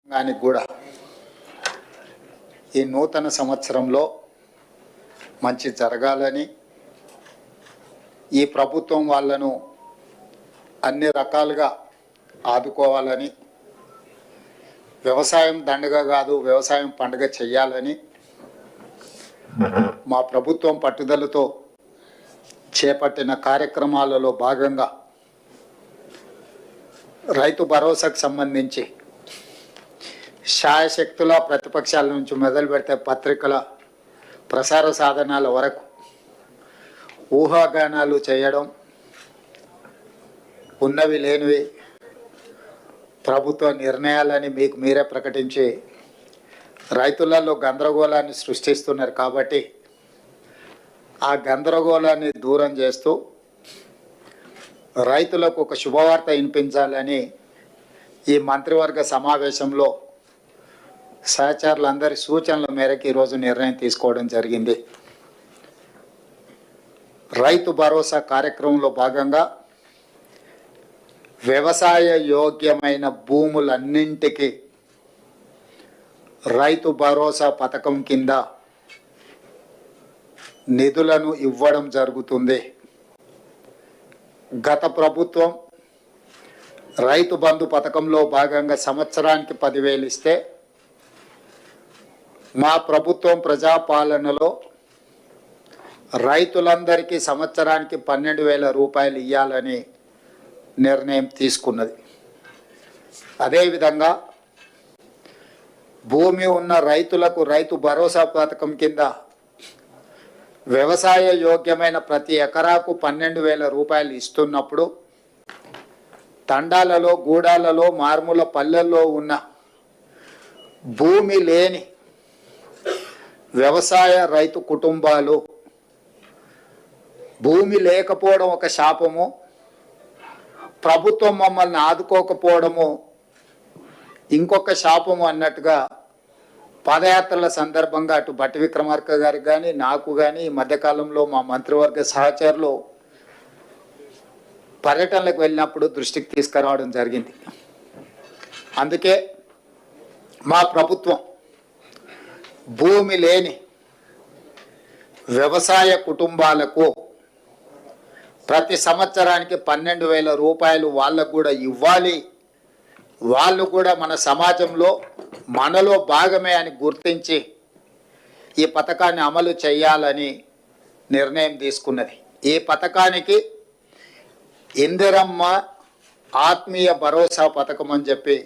దానికి కూడా ఈ నూతన సంవత్సరంలో మంచి జరగాలని, ఈ ప్రభుత్వం వాళ్ళను అన్ని రకాలుగా ఆదుకోవాలని, వ్యవసాయం దండగ కాదు వ్యవసాయం పండుగ చేయాలని మా ప్రభుత్వం పట్టుదలతో చేపట్టిన కార్యక్రమాలలో భాగంగా రైతు భరోసాకు సంబంధించి శాయశక్తుల ప్రతిపక్షాల నుంచి మొదలు పెడితే పత్రికల ప్రసార సాధనాల వరకు ఊహాగానాలు చేయడం, ఉన్నవి లేనివి ప్రభుత్వ నిర్ణయాలని మీకు మీరే ప్రకటించి రైతులలో గందరగోళాన్ని సృష్టిస్తున్నారు. కాబట్టి ఆ గందరగోళాన్ని దూరం చేస్తూ రైతులకు ఒక శుభవార్త వినిపించాలని ఈ మంత్రివర్గ సమావేశంలో సహచరులందరి సూచనల మేరకు ఈరోజు నిర్ణయం తీసుకోవడం జరిగింది. రైతు భరోసా కార్యక్రమంలో భాగంగా వ్యవసాయ యోగ్యమైన భూములన్నింటికి రైతు భరోసా పథకం కింద నిధులను ఇవ్వడం జరుగుతుంది. గత ప్రభుత్వం రైతు బంధు పథకంలో భాగంగా సంవత్సరానికి 10,000 ఇస్తే, మా ప్రభుత్వం ప్రజాపాలనలో రైతులందరికీ సంవత్సరానికి 12,000 రూపాయలు ఇవ్వాలని నిర్ణయం తీసుకున్నది. అదేవిధంగా భూమి ఉన్న రైతులకు రైతు భరోసా పథకం కింద వ్యవసాయ యోగ్యమైన ప్రతి ఎకరాకు 12,000 రూపాయలు ఇస్తున్నప్పుడు, తండాలలో గూడాలలో మారుమూల పల్లెల్లో ఉన్న భూమి లేని వ్యవసాయ రైతు కుటుంబాలు, భూమి లేకపోవడం ఒక శాపము, ప్రభుత్వం మమ్మల్ని ఆదుకోకపోవడము ఇంకొక శాపము అన్నట్టుగా పాదయాత్రల సందర్భంగా అటు భట్టి విక్రమార్క గారికి కానీ నాకు కానీ ఈ మధ్యకాలంలో మా మంత్రివర్గ సహచరులు పర్యటనలకు వెళ్ళినప్పుడు దృష్టికి తీసుకురావడం జరిగింది. అందుకే మా ప్రభుత్వం భూమి లేని వ్యవసాయ కుటుంబాలకు ప్రతి సంవత్సరానికి 12,000 రూపాయలు వాళ్ళకు కూడా ఇవ్వాలి, వాళ్ళు కూడా మన సమాజంలో మనలో భాగమే అని గుర్తించి ఈ పథకాన్ని అమలు చేయాలని నిర్ణయం తీసుకున్నది. ఈ పథకానికి ఇందిరమ్మ ఆత్మీయ భరోసా పథకం అని చెప్పి